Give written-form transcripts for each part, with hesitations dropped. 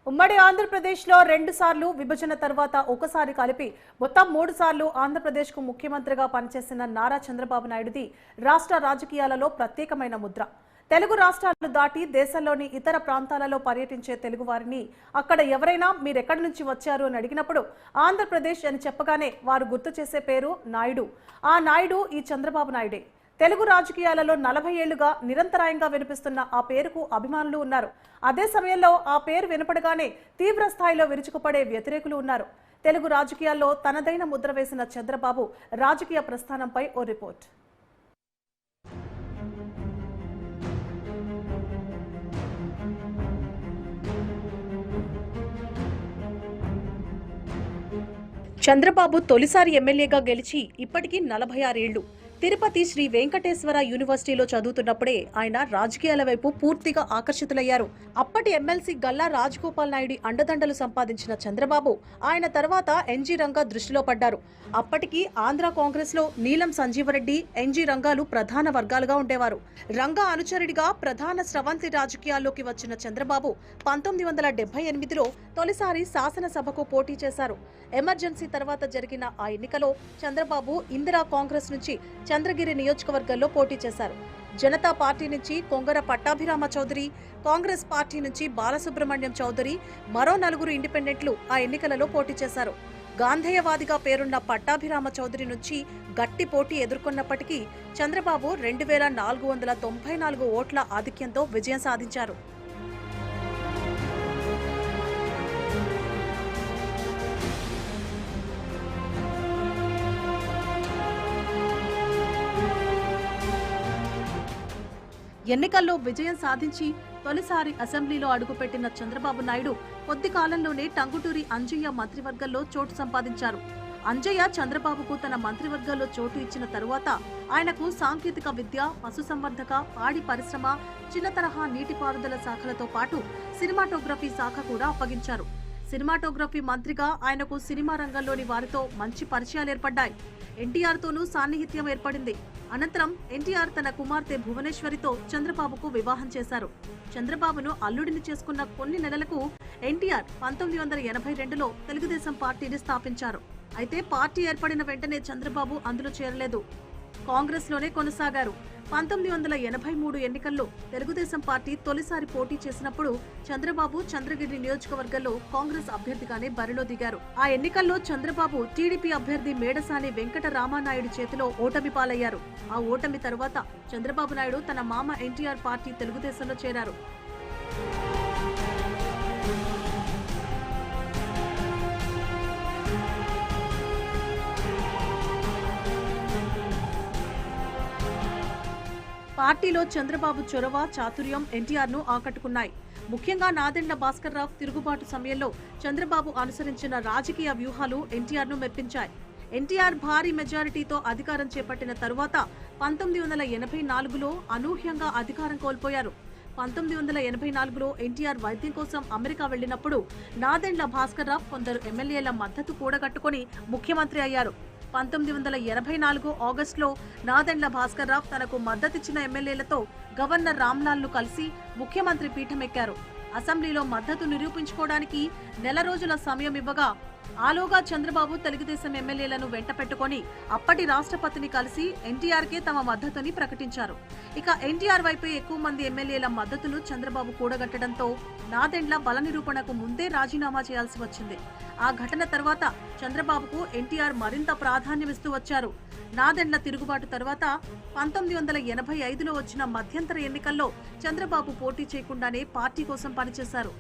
ఉమ్మడి ఆంధ్రప్రదేశ్లో 2 సార్లు విభజన తర్వాత ఒకసారి కలిపి మొత్తం 3 సార్లు ఆంధ్రప్రదేశ్కు ముఖ్యమంత్రిగా పనిచేసిన నారా చంద్రబాబు నాయుడుది రాష్ట్ర రాజకీయాలలో ప్రత్యేకమైన ముద్ర. తెలుగు రాష్ట్రాలు దాటి దేశంలోని ఇతర ప్రాంతాలలో పర్యటించే తెలుగు వారిని అక్కడ ఎవరైనా మీరెక్కడి నుంచి వచ్చారు అని అడిగినప్పుడు ఆంధ్రప్రదేశ్ అని చెప్పగానే వారు గుర్తు చేసే పేరు నాయుడు. ఆ నాయుడు ఈ చంద్రబాబు నాయుడే. తెలుగు రాజకీయాలలో 40 ఏళ్లుగా నిరంతరాయంగా వినిపిస్తున్న ఆ పేరుకు అభిమానులు ఉన్నారు. అదే సమయంలో ఆ పేరు వినపడగానే తీవ్ర స్థాయిలో విరుచుకుపడే వ్యతిరేకులు ఉన్నారు. తెలుగు రాజకీయాల్లో తనదైన ముద్ర వేసిన చంద్రబాబు రాజకీయ ప్రస్థానంపై ఓ రిపోర్ట్. చంద్రబాబు తొలిసారి ఎమ్మెల్యేగా గెలిచి ఇప్పటికీ 46 ఏళ్లు. తిరుపతి శ్రీ వెంకటేశ్వర యూనివర్సిటీలో చదువుతున్నప్పుడే ఆయన రాజకీయాల వైపు పూర్తిగా ఆకర్షితులయ్యారు. అప్పటి ఎమ్మెల్సీ గల్లా రాజగోపాల్ నాయుడి అండదండలు సంపాదించిన చంద్రబాబు ఆయన తర్వాత ఎన్జీ రంగా దృష్టిలో పడ్డారు. అప్పటికి ఆంధ్ర కాంగ్రెస్ లో నీలం సంజీవరెడ్డి, ఎన్జీ రంగాలు ప్రధాన వర్గాలుగా ఉండేవారు. రంగా అనుచరుడిగా ప్రధాన స్రవంతి రాజకీయాల్లోకి వచ్చిన చంద్రబాబు 1978లో తొలిసారి శాసనసభకు పోటీ చేశారు. ఎమర్జెన్సీ తర్వాత జరిగిన ఆ ఎన్నికలో చంద్రబాబు ఇందిరా కాంగ్రెస్ నుంచి చంద్రగిరి నియోజకవర్గంలో పోటీ చేశారు. జనతా పార్టీ నుంచి కొంగర పట్టాభిరామ చౌదరి, కాంగ్రెస్ పార్టీ నుంచి బాలసుబ్రహ్మణ్యం చౌదరి, మరో 4 ఇండిపెండెంట్లు ఆ ఎన్నికలలో పోటీ చేశారు. గాంధేయవాదిగా పేరున్న పట్టాభిరామ చౌదరి నుంచి గట్టి పోటీ ఎదుర్కొన్నప్పటికీ చంద్రబాబు 2494 ఓట్ల ఆధిక్యంతో విజయం సాధించారు. ఎన్నికల్లో విజయం సాధించి తొలిసారి అసెంబ్లీలో అడుగుపెట్టిన చంద్రబాబు నాయుడు కొద్ది కాలంలోనే టంగుటూరి అంజయ్య మంత్రివర్గంలో చోటు సంపాదించారు. అంజయ్య చంద్రబాబుకు తన మంత్రివర్గంలో చోటు ఇచ్చిన తరువాత ఆయనకు సాంకేతిక విద్య, పశుసంవర్ధక, పాడి పరిశ్రమ, చిన్న తరహా నీటిపారుదల శాఖలతో పాటు సినిమాటోగ్రఫీ శాఖ కూడా అప్పగించారు. సినిమాటోగ్రఫీ మంత్రిగా ఆయనకు సినిమా రంగంలోని వారితో మంచి పరిచయాలు ఏర్పడ్డాయి. ఎన్టీఆర్తోనూ సాన్నిహిత్యం ఏర్పడింది. అనంతరం ఎన్టీఆర్ తన కుమార్తె భువనేశ్వరితో చంద్రబాబుకు వివాహం చేశారు. చంద్రబాబును అల్లుడిని చేసుకున్న కొన్ని నెలలకు ఎన్టీఆర్ 1982లో తెలుగుదేశం పార్టీని స్థాపించారు. అయితే పార్టీ ఏర్పడిన వెంటనే చంద్రబాబు అందులో చేరలేదు, కాంగ్రెస్ లోనే కొనసాగారు. 1983 ఎన్నికల్లో తెలుగుదేశం పార్టీ తొలిసారి పోటీ చేసినప్పుడు చంద్రబాబు చంద్రగిరి నియోజకవర్గంలో కాంగ్రెస్ అభ్యర్థిగానే బరిలో దిగారు. ఆ ఎన్నికల్లో చంద్రబాబు టీడీపీ అభ్యర్థి మేడసాని వెంకట రామానాయుడు చేతిలో ఓటమి పాలయ్యారు. ఆ ఓటమి తరువాత చంద్రబాబు నాయుడు తన మామ ఎన్టీఆర్ పార్టీ తెలుగుదేశంలో చేరారు. పార్టీలో చంద్రబాబు చొరవ, చాతుర్యం ఎన్టీఆర్ను ఆకట్టుకున్నాయి. ముఖ్యంగా నాదెండ్ల భాస్కర్రావు తిరుగుబాటు సమయంలో చంద్రబాబు అనుసరించిన రాజకీయ వ్యూహాలు ఎన్టీఆర్ను మెప్పించాయి. ఎన్టీఆర్ భారీ మెజారిటీతో అధికారం చేపట్టిన తరువాత 1984లో అనూహ్యంగా అధికారం కోల్పోయారు. 1984లో ఎన్టీఆర్ వైద్యం కోసం అమెరికా వెళ్లినప్పుడు నాదెండ్ల భాస్కర్రావు కొందరు ఎమ్మెల్యేల మద్దతు కూడగట్టుకుని ముఖ్యమంత్రి అయ్యారు. 1984 ఆగస్టులో నాదెండ్ల భాస్కర్రావు తనకు మద్దతిచ్చిన ఎమ్మెల్యేలతో గవర్నర్ రామ్లాల్ను కలిసి ముఖ్యమంత్రి పీఠమెక్కారు. అసెంబ్లీలో మద్దతు నిరూపించుకోవడానికి నెల రోజుల సమయం ఇవ్వగా ఆలోగా చంద్రబాబు తెలుగుదేశం ఎమ్మెల్యేలను వెంట పెట్టుకుని అప్పటి రాష్ట్రపతిని కలిసి ఎన్టీఆర్కే తమ మద్దతుని ప్రకటించారు. ఇక ఎన్టీఆర్ వైపే ఎక్కువ మంది ఎమ్మెల్యేల మద్దతును చంద్రబాబు కూడగట్టడంతో నాదెండ్ల బల నిరూపణకు ముందే రాజీనామా చేయాల్సి వచ్చింది. ఆ ఘటన తర్వాత చంద్రబాబుకు ఎన్టీఆర్ మరింత ప్రాధాన్యమిస్తూ వచ్చారు. నాదెండ్ల తిరుగుబాటు తర్వాత 1985లో వచ్చిన మధ్యంతర ఎన్నికల్లో చంద్రబాబు పోటీ చేయకుండానే పార్టీ కోసం పనిచేశారు.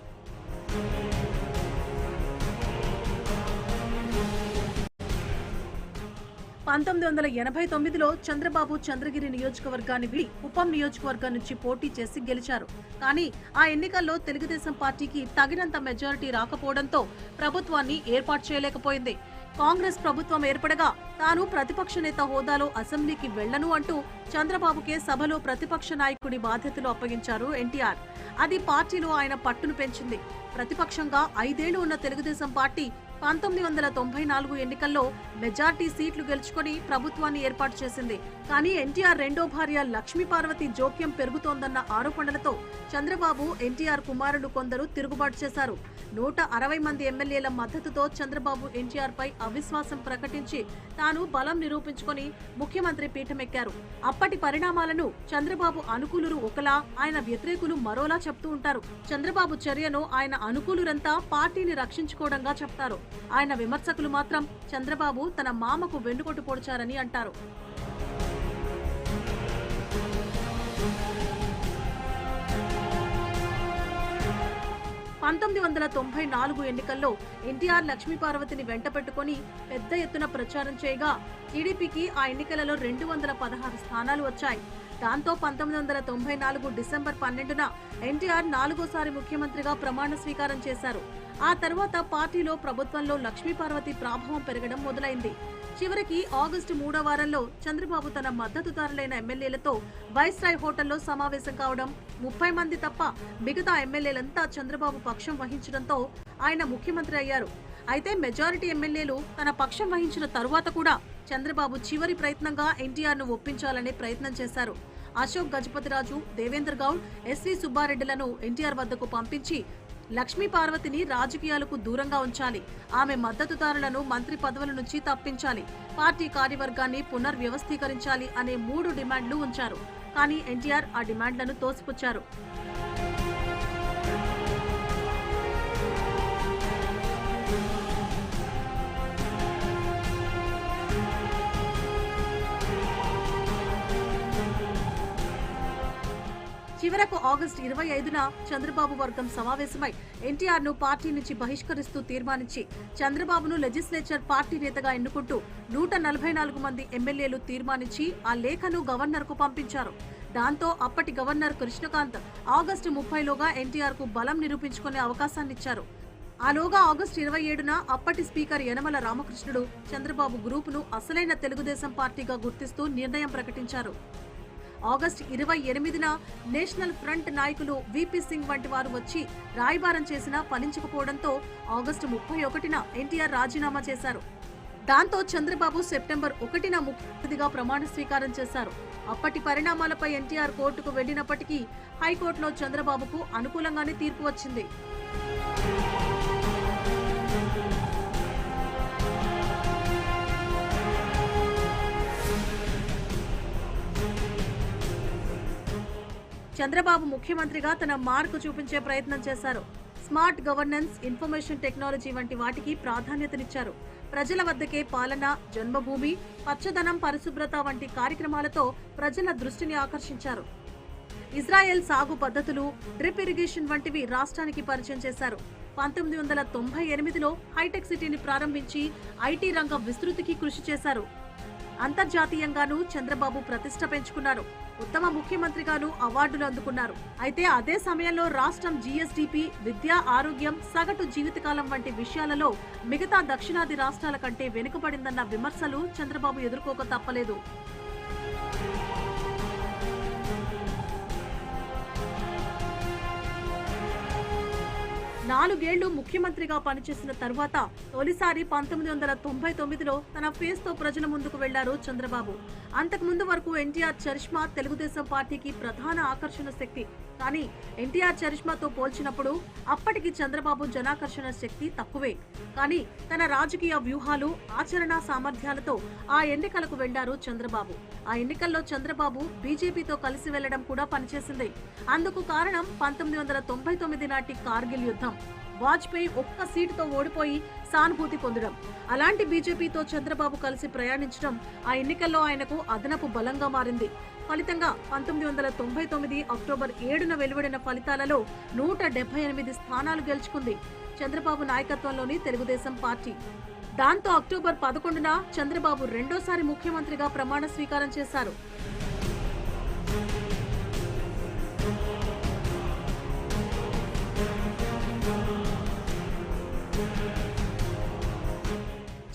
1989లో చంద్రబాబు చంద్రగిరి నియోజకవర్గాన్ని విడి కుప్పం నియోజకవర్గం నుంచి పోటీ చేసి గెలిచారు. కానీ ఆ ఎన్నికల్లో తెలుగుదేశం పార్టీకి తగినంత మెజారిటీ రాకపోవడంతో ప్రభుత్వాన్ని ఏర్పాటు చేయలేకపోయింది. కాంగ్రెస్ ప్రభుత్వం ఏర్పడగా తాను ప్రతిపక్ష నేత హోదాలో అసెంబ్లీకి వెళ్లను అంటూ చంద్రబాబుకే సభలో ప్రతిపక్ష నాయకుడి బాధ్యతలు అప్పగించారు ఎన్టీఆర్. అది పార్టీలో ఆయన పట్టును పెంచింది. ప్రతిపక్షంగా 5 ఏళ్లు ఉన్న తెలుగుదేశం పార్టీ 1994 ఎన్నికల్లో మెజార్టీ సీట్లు గెలుచుకొని ప్రభుత్వాన్ని ఏర్పాటు చేసింది. కానీ ఎన్టీఆర్ రెండో భార్య లక్ష్మీపార్వతి జోక్యం పెరుగుతోందన్న ఆరోపణలతో చంద్రబాబు, ఎన్టీఆర్ కుమారులు కొందరు తిరుగుబాటు చేశారు. 160 మంది ఎమ్మెల్యేల మద్దతుతో చంద్రబాబు ఎన్టీఆర్ పై అవిశ్వాసం ప్రకటించి తాను బలం నిరూపించుకొని ముఖ్యమంత్రి పీఠమెక్కారు. అప్పటి పరిణామాలను చంద్రబాబు అనుకూలురు ఒకలా, ఆయన వ్యతిరేకులు మరోలా చెప్తూ ఉంటారు. చంద్రబాబు చర్యను ఆయన అనుకూలురంతా పార్టీని రక్షించుకోవడంగా చెప్తారు. ఆయన విమర్శకులు మాత్రం చంద్రబాబు తన మామకు వెన్నుపోటు పొడిచారని అంటారు. పంతొమ్మిది 1994 ఎన్నికల్లో ఎన్టీఆర్ లక్ష్మీపార్వతిని వెంట పెట్టుకుని పెద్ద ఎత్తున ప్రచారం చేయగా టీడీపీకి ఆ ఎన్నికలలో 216 స్థానాలు వచ్చాయి. దాంతో 1994 డిసెంబర్ 12న ఎన్టీఆర్ 4వ ముఖ్యమంత్రిగా ప్రమాణ స్వీకారం చేశారు. ఆ తర్వాత పార్టీలో, ప్రభుత్వంలో లక్ష్మీపార్వతి ప్రభావం పెరగడం మొదలైంది. చివరికి ఆగస్టు 3వ వారంలో చంద్రబాబు తన మద్దతుదారులైన ఎమ్మెల్యేలతో వైస్రాయ్ హోటల్లో సమావేశం కావడం, 30 మంది తప్ప మిగతా ఎమ్మెల్యేలంతా చంద్రబాబు పక్షం వహించడంతో ఆయన ముఖ్యమంత్రి అయ్యారు. అయితే మెజారిటీ ఎమ్మెల్యేలు తన పక్షం వహించిన తరువాత కూడా చంద్రబాబు చివరి ప్రయత్నంగా ఎన్టీఆర్ ను ఒప్పించాలనే ప్రయత్నం చేశారు. అశోక్ గజపతిరాజు, దేవేంద్ర గౌడ్, ఎస్వి సుబ్బారెడ్డిలను ఎన్టీఆర్ వద్దకు పంపించి లక్ష్మీపార్వతిని రాజకీయాలకు దూరంగా ఉంచాలి, ఆమె మద్దతుదారులను మంత్రి పదవుల నుంచి తప్పించాలి, పార్టీ కార్యవర్గాన్ని పునర్వ్యవస్థీకరించాలి అనే 3 డిమాండ్లు ఉంచారు. కానీ ఎన్టీఆర్ ఆ డిమాండ్లను తోసిపుచ్చారు. చివరకు ఆగస్టు 25న చంద్రబాబు వర్గం సమావేశమై ఎన్టీఆర్ ను పార్టీ నుంచి బహిష్కరిస్తూ తీర్మానించి చంద్రబాబును లెజిస్లేచర్ పార్టీ నేతగా ఎన్నుకుంటూ 144 మంది ఎమ్మెల్యేలు తీర్మానించి ఆ లేఖను గవర్నర్ కు పంపించారు. దాంతో అప్పటి గవర్నర్ కృష్ణకాంత్ ఆగస్టు 30లోగా ఎన్టీఆర్ కు బలం నిరూపించుకునే అవకాశాన్నిచ్చారు. ఆలోగా ఆగస్టు 27న అప్పటి స్పీకర్ యనమల రామకృష్ణుడు చంద్రబాబు గ్రూపును అసలైన తెలుగుదేశం పార్టీగా గుర్తిస్తూ నిర్ణయం ప్రకటించారు. ఆగస్టు 28న నేషనల్ ఫ్రంట్ నాయకులు విపి సింగ్ వంటి వారు వచ్చి రాయబారం చేసినా ఫలించకపోవడంతో ఆగస్టు 31న ఎన్టీఆర్ రాజీనామా చేశారు. దాంతో చంద్రబాబు సెప్టెంబర్ 1న ముఖ్యమంత్రిగా ప్రమాణ స్వీకారం చేశారు. అప్పటి పరిణామాలపై ఎన్టీఆర్ కోర్టుకు వెళ్లినప్పటికీ హైకోర్టులో చంద్రబాబుకు అనుకూలంగానే తీర్పు వచ్చింది. చంద్రబాబు ముఖ్యమంత్రిగా తన మార్కు చూపించే ప్రయత్నం చేశారు. స్మార్ట్ గవర్నెన్స్, ఇన్ఫర్మేషన్ టెక్నాలజీ వంటి వాటికి ప్రాధాన్యతనిచ్చారు. ప్రజల వద్దకే పాలన, జన్మభూమి, పచ్చదనం, పరిశుభ్రత వంటి కార్యక్రమాలతో ప్రజల దృష్టిని ఆకర్షించారు. ఇజ్రాయెల్ సాగు పద్ధతులు, డ్రిప్ ఇరిగేషన్ వంటివి రాష్ట్రానికి పరిచయం చేశారు. 1998లో హైటెక్ సిటీని ప్రారంభించి ఐటీ రంగం విస్తృతికి కృషి చేశారు. అంతర్జాతీయంగానూ చంద్రబాబు ప్రతిష్ట పెంచుకున్నారు. ఉత్తమ ముఖ్యమంత్రిగాను అవార్డులు అందుకున్నారు. అయితే అదే సమయంలో రాష్ట్రం జీఎస్డీపీ, విద్య, ఆరోగ్యం, సగటు జీవితకాలం వంటి విషయాలలో మిగతా దక్షిణాది రాష్ట్రాల కంటే వెనుకబడిందన్న విమర్శలు చంద్రబాబు ఎదుర్కోక తప్పలేదు. 4 ఏళ్లు ముఖ్యమంత్రిగా పనిచేసిన తర్వాత తొలిసారి 1999లో తన ఫేస్ తో ప్రజల ముందుకు వెళ్లారు చంద్రబాబు. అంతకుముందు వరకు ఎన్టీఆర్ చరిష్మా తెలుగుదేశం పార్టీకి ప్రధాన ఆకర్షణ శక్తి. కానీ ఎన్టీఆర్ చరిష్మాతో పోల్చినప్పుడు అప్పటికి చంద్రబాబు జనాకర్షణ శక్తి తక్కువే. కానీ తన రాజకీయ వ్యూహాలు, ఆచరణ సామర్థ్యాలతో ఆ ఎన్నికలకు వెళ్లారు చంద్రబాబు. ఆ ఎన్నికల్లో చంద్రబాబు బీజేపీతో కలిసి వెళ్లడం కూడా పనిచేసింది. అందుకు కారణం 1999 నాటి కార్గిల్ యుద్ధం. వాజ్పేయి ఒక్క సీటుతో ఓడిపోయి సానుభూతి పొందడం. అలాంటి బీజేపీతో చంద్రబాబు కలిసి ప్రయాణించడం ఆ ఎన్నికల్లో ఆయనకు అదనపు బలంగా మారింది. ఫలితంగా 1999 అక్టోబర్ 7న వెలువడిన ఫలితాలలో 178 స్థానాలు గెలుచుకుంది చంద్రబాబు నాయకత్వంలోని తెలుగుదేశం పార్టీ. దాంతో అక్టోబర్ 11న చంద్రబాబు రెండోసారి ముఖ్యమంత్రిగా ప్రమాణ స్వీకారం చేశారు.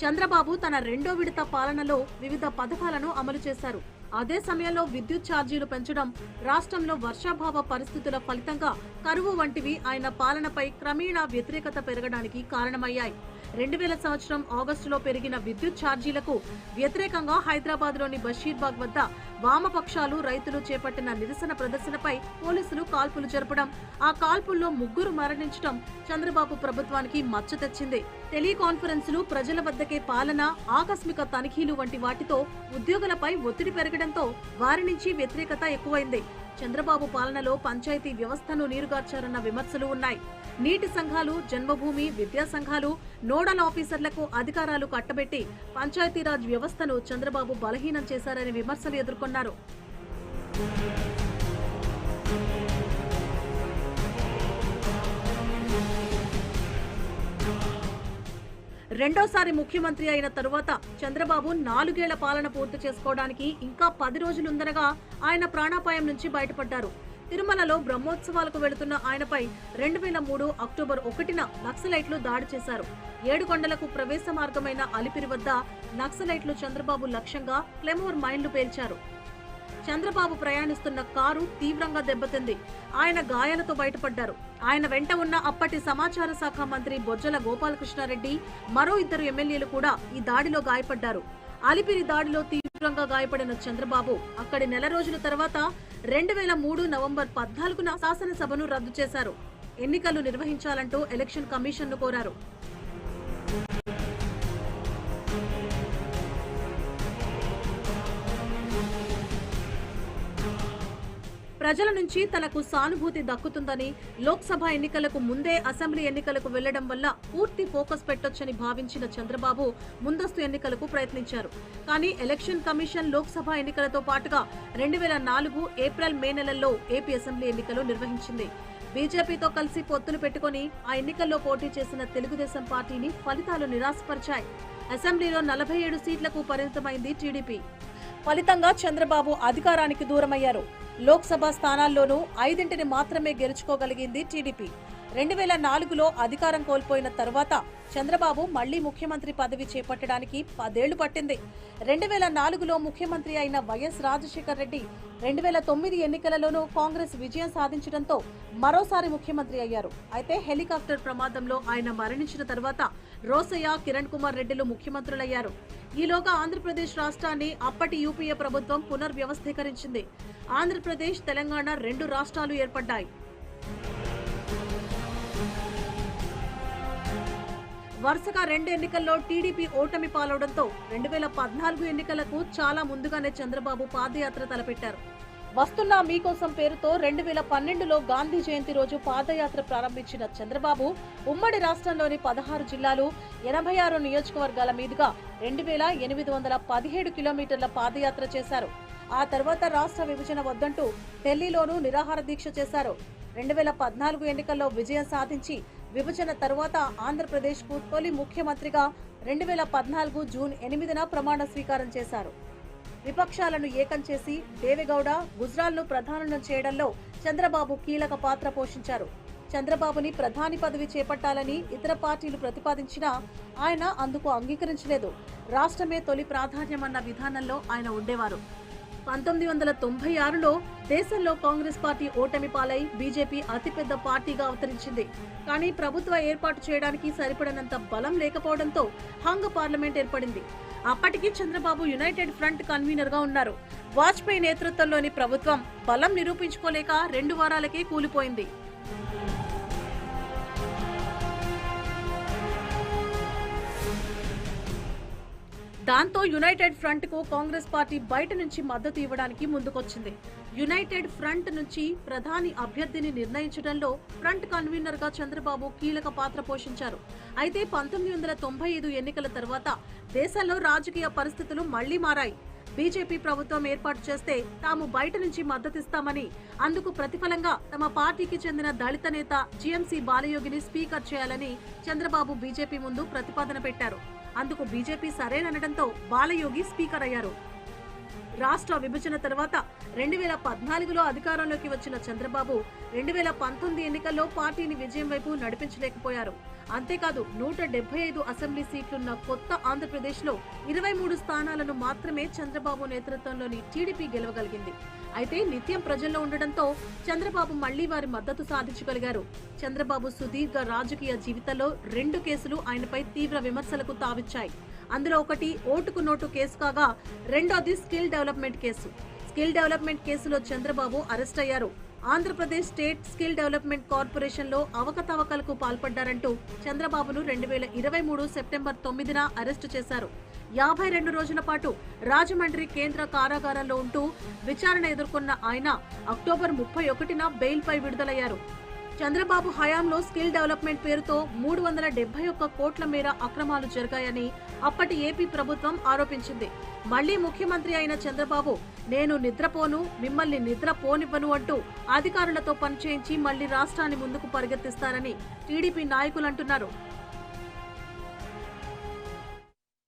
చంద్రబాబు తన రెండో విడత పాలనలో వివిధ పథకాలను అమలు చేశారు. అదే సమయంలో విద్యుత్ ఛార్జీలు పెంచడం, రాష్ట్రంలో వర్షాభావ పరిస్థితుల ఫలితంగా కరువు వంటివి ఆయన పాలనపై క్రమేణా వ్యతిరేకత పెరగడానికి కారణమయ్యాయి. 2000 సంవత్సరం ఆగస్టులో పెరిగిన విద్యుత్ ఛార్జీలకు వ్యతిరేకంగా హైదరాబాద్లోని బషీర్బాగ్ వద్ద వామపక్షాలు, రైతులు చేపట్టిన నిరసన ప్రదర్శనపై పోలీసులు కాల్పులు జరపడం, ఆ కాల్పుల్లో 3 మరణించడం చంద్రబాబు ప్రభుత్వానికి మచ్చ తెచ్చింది. టెలికాన్ఫరెన్సులు, ప్రజల వద్దకే పాలన, ఆకస్మిక తనిఖీలు వంటి వాటితో ఉద్యోగులపై ఒత్తిడి పెరగడంతో వారి నుంచి వ్యతిరేకత ఎక్కువైంది. చంద్రబాబు పాలనలో పంచాయతీ వ్యవస్థను నీరుగార్చారన్న విమర్శలు ఉన్నాయి. నీటి సంఘాలు, జన్మభూమి, విద్యా సంఘాలు, నోడల్ ఆఫీసర్లకు అధికారాలు కట్టబెట్టి పంచాయతీరాజ్ వ్యవస్థను చంద్రబాబు బలహీనం చేశారని విమర్శలు ఎదుర్కొన్నారు. రెండోసారి ముఖ్యమంత్రి అయిన తరువాత చంద్రబాబు 4 ఏళ్ల పాలన పూర్తి చేసుకోవడానికి ఇంకా 10 రోజులుందనగా ఆయన ప్రాణాపాయం నుంచి బయటపడ్డారు. తిరుమలలో బ్రహ్మోత్సవాలకు వెళుతున్న ఆయనపై 2003 అక్టోబర్ 1న నక్సలైట్లు దాడి చేశారు. 7 కొండలకు ప్రవేశ మార్గమైన అలిపిరి వద్ద నక్సలైట్లు చంద్రబాబు లక్ష్యంగా క్లెమోర్ మైన్లు పేల్చారు. చంద్రబాబు ప్రయాణిస్తున్న కారు తీవ్రంగా దెబ్బతింది. ఆయన గాయాలతో బయటపడ్డారు. ఆయన వెంట ఉన్న అప్పటి సమాచార శాఖ మంత్రి బొజ్జల గోపాలకృష్ణారెడ్డి, మరో 2 ఎమ్మెల్యేలు కూడా ఈ దాడిలో గాయపడ్డారు. అలిపిరి దాడిలో తీవ్రంగా గాయపడిన చంద్రబాబు అక్కడి నెల రోజుల తర్వాత 2003 నవంబర్ 14న శాసనసభను రద్దు చేశారు. ఎన్నికలు నిర్వహించాలంటూ ఎలక్షన్ కమిషన్ను కోరారు. ప్రజల నుంచి తనకు సానుభూతి దక్కుతుందని, లోక్సభ ఎన్నికలకు ముందే అసెంబ్లీ ఎన్నికలకు వెళ్లడం వల్ల పూర్తి ఫోకస్ పెట్టొచ్చని భావించిన చంద్రబాబు ముందస్తు ఎన్నికలకు ప్రయత్నించారు. కానీ ఎలక్షన్ కమిషన్ లోక్సభ ఎన్నికలతో పాటుగా 2004 ఏప్రిల్, మే నెలల్లో ఏపీ అసెంబ్లీ ఎన్నికలు నిర్వహించింది. బీజేపీతో కలిసి పొత్తులు పెట్టుకుని ఆ ఎన్నికల్లో పోటీ చేసిన తెలుగుదేశం పార్టీని ఫలితాలు నిరాశపరిచాయి. అసెంబ్లీలో 47 సీట్లకు పరిమితమైంది టీడీపీ. ఫలితంగా చంద్రబాబు అధికారానికి దూరమయ్యారు. లోక్సభ స్థానాల్లోనూ 5 మాత్రమే గెలుచుకోగలిగింది టీడీపీ. 2004లో అధికారం కోల్పోయిన తరువాత చంద్రబాబు మళ్లీ ముఖ్యమంత్రి పదవి చేపట్టడానికి 10 ఏళ్లు పట్టింది. 2004లో ముఖ్యమంత్రి అయిన వైఎస్ రాజశేఖర్ రెడ్డి 2009 ఎన్నికలలోనూ కాంగ్రెస్ విజయం సాధించడంతో మరోసారి ముఖ్యమంత్రి అయ్యారు. అయితే హెలికాప్టర్ ప్రమాదంలో ఆయన మరణించిన తర్వాత రోసయ్య, కిరణ్ కుమార్ రెడ్డిలు ముఖ్యమంత్రులయ్యారు. ఈలోగా ఆంధ్రప్రదేశ్ రాష్ట్రాన్ని అప్పటి యూపీఏ ప్రభుత్వం పునర్వ్యవస్థీకరించింది. ఆంధ్రప్రదేశ్, తెలంగాణ 2 రాష్ట్రాలు ఏర్పడ్డాయి. వరుసగా 2 ఎన్నికల్లో టీడీపీ ఓటమి పాలవడంతో 2014 ఎన్నికలకు చాలా ముందుగానే చంద్రబాబు పాదయాత్ర తలపెట్టారు. వస్తున్నా మీకోసం పేరుతో 2012లో గాంధీ జయంతి రోజు పాదయాత్ర ప్రారంభించిన చంద్రబాబు ఉమ్మడి రాష్ట్రంలోని 16 జిల్లాలు, 86 నియోజకవర్గాల మీదుగా 2817 కిలోమీటర్ల పాదయాత్ర చేశారు. ఆ తర్వాత రాష్ట్ర విభజన వద్దంటూ ఢిల్లీలోనూ నిరాహార దీక్ష చేశారు. 2014 ఎన్నికల్లో విజయం సాధించి విభజన తరువాత ఆంధ్రప్రదేశ్కు తొలి ముఖ్యమంత్రిగా 2014 జూన్ 8న ప్రమాణ స్వీకారం చేశారు. విపక్షాలను ఏకం చేసి దేవేగౌడ, గుజ్రాల్ను ప్రధానులను చేయడంలో చంద్రబాబు కీలక పాత్ర పోషించారు. చంద్రబాబుని ప్రధాని పదవి చేపట్టాలని ఇతర పార్టీలు ప్రతిపాదించినా ఆయన అందుకు అంగీకరించలేదు. రాష్ట్రమే తొలి ప్రాధాన్యమన్న విధానంలో ఆయన ఉండేవారు. 1996లో దేశంలో కాంగ్రెస్ పార్టీ ఓటమి పాలై బీజేపీ అతిపెద్ద పార్టీగా అవతరించింది. కానీ ప్రభుత్వ ఏర్పాటు చేయడానికి సరిపడనంత బలం లేకపోవడంతో హంగ్ పార్లమెంట్ ఏర్పడింది. అప్పటికి చంద్రబాబు యునైటెడ్ ఫ్రంట్ కన్వీనర్ గా ఉన్నారు. వాజ్పేయి నేతృత్వంలోని ప్రభుత్వం బలం నిరూపించుకోలేక 2 వారాలకే కూలిపోయింది. దాంతో యునైటెడ్ ఫ్రంట్ కు కాంగ్రెస్ పార్టీ బయట నుంచి మద్దతు ఇవ్వడానికి ముందుకొచ్చింది. యునైటెడ్ ఫ్రంట్ నుంచి ప్రధాని అభ్యర్థిని నిర్ణయించడంలో ఫ్రంట్ కన్వీనర్ గా చంద్రబాబు కీలక పాత్ర పోషించారు. అయితే 1995 ఎన్నికల తర్వాత దేశంలో రాజకీయ పరిస్థితులు మళ్లీ మారాయి. బీజేపీ ప్రభుత్వం ఏర్పాటు చేస్తే తాము బయట నుంచి మద్దతిస్తామని, అందుకు ప్రతిఫలంగా తమ పార్టీకి చెందిన దళిత నేత జీఎంసీ బాలయోగిని స్పీకర్ చేయాలని చంద్రబాబు బీజేపీ ముందు ప్రతిపాదన పెట్టారు. అందుకు బీజేపీ సరేననడంతో బాలయోగి స్పీకర్ అయ్యారు. రాష్ట్ర విభజన తర్వాత 2014లో అధికారంలోకి వచ్చిన చంద్రబాబు 2019 ఎన్నికల్లో పార్టీని విజయం వైపు నడిపించలేకపోయారు. అంతేకాదు 175 అసెంబ్లీ సీట్లున్న కొత్త ఆంధ్రప్రదేశ్లో 23 స్థానాలను మాత్రమే చంద్రబాబు నేతృత్వంలోని టీడీపీ గెలవగలిగింది. అయితే నిత్యం ప్రజల్లో ఉండడంతో చంద్రబాబు మళ్లీ వారి మద్దతు సాధించగలిగారు. చంద్రబాబు సుదీర్ఘ రాజకీయ జీవితంలో 2 కేసులు ఆయనపై తీవ్ర విమర్శలకు తావిచ్చాయి. అందులో ఒకటి ఓటుకు నోటు కేసు కాగా, రెండోది skill development case. Skill development కేసులో చంద్రబాబు అరెస్ట్ అయ్యారు. Andhra Pradesh state skill development corporation లో అవకతవకలకు పాల్పడ్డారంటూ చంద్రబాబును 2023 సెప్టెంబర్ 9న అరెస్టు చేశారు. 52 రోజుల పాటు రాజమండ్రి కేంద్ర కారాగారంలో ఉంటూ విచారణ ఎదుర్కొన్న ఆయన అక్టోబర్ 31న బెయిల్పై విడుదలయ్యారు. చంద్రబాబు హయాంలో స్కిల్ డెవలప్మెంట్ పేరుతో 371 కోట్ల మేర అక్రమాలు జరిగాయని అప్పటి ఏపీ ప్రభుత్వం ఆరోపించింది. మళ్లీ ముఖ్యమంత్రి అయిన చంద్రబాబు నేను నిద్రపోను, మిమ్మల్ని నిద్రపోనివ్వను అంటూ అధికారులతో పనిచేయించి మళ్లీ రాష్ట్రాన్ని ముందుకు పరిగెత్తిస్తారని టీడీపీ నాయకులు అంటున్నారు.